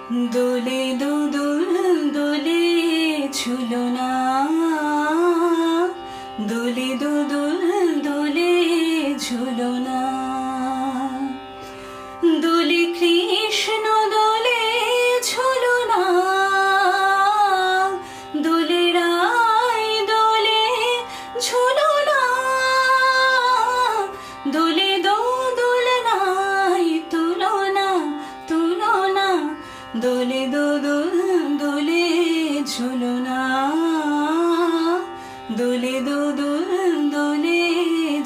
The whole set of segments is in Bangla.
দোলে দোদুল দোলে ঝুলনা, দোলে দোদুল দোলে ঝুলনা। দোলে কৃষ্ণ দোলে ঝুলনা, দোলে রাই দোলে ঝুলনা। দোলে দোদুল নাই তুলনা তুলনা, দোলে দোদুল দোলে ঝুলনা, দোলে দোদুল দোলে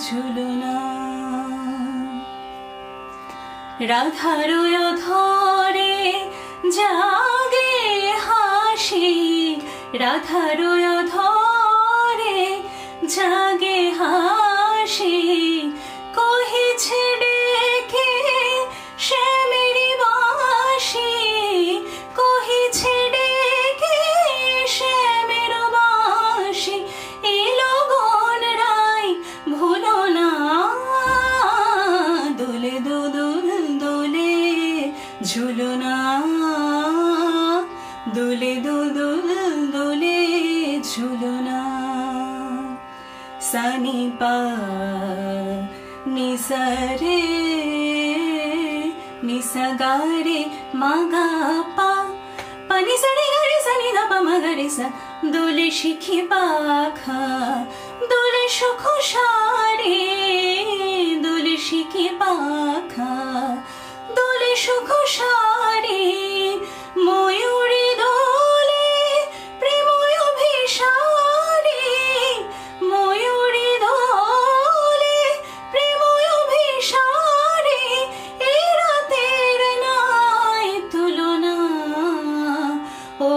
ঝুলনা। রাধার ধরে জাগে হাসি, রাধার ধরে জাগে হাসি। কহিছে ডেকে শ্যামেরি বাঁশি, কহিছে ডেকে শ্যামের বাঁশি। এলো গন রাই ভুলো না, দোলে দোদুল দোলে ঝুলনা, দোলে দোদুল দোলে ঝুলনা। সানি পা নিসা রে, নিসা গা রে মা গা পা, পানি সানি গা রে সানি দা পা মা গা রে সা। দোলে শিখি পাখা দোলে সুখ সারে, দোলে শিখি পাখা দোলে সুখ সারে। ময়ূরী দোলে প্রেময় অভিসারে, ময়ূরী দোলে প্রেময় অভিসারে। এ রাতের নাই তুলনা, ও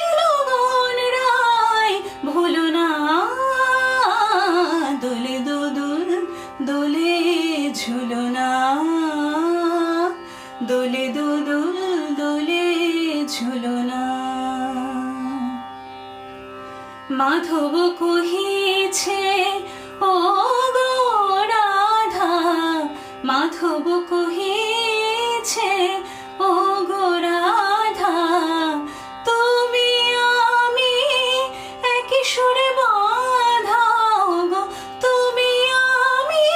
এলো গন রাই ভুলো না। দোলে দোদুল দোলে ঝুলনা, দোলে দোদুল দোলে ঝুলনা। মাধব কহিছে ও গো রাধা, মাধব কহিছে ও গো রাধা। তুমি আমি একই সুরে বাঁধা, ও গো তুমি আমি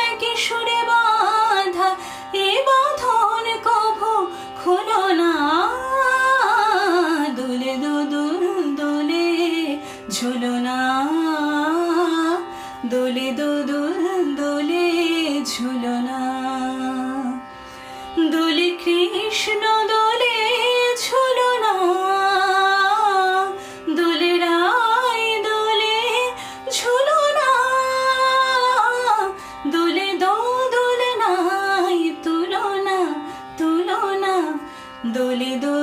একই সুরে বাঁধা। এ বাঁধন কভু খুলো না, দোলে দোদুল দোলে ঝুলনা, দোলে দোদুল দোলে ঝুলনা। দোলে কৃষ্ণ দোলে ঝুলনা, দোলে রাই দোলে ঝুলনা। দোলে দোদুল নাই তুলনা তুলনা, দোলে দো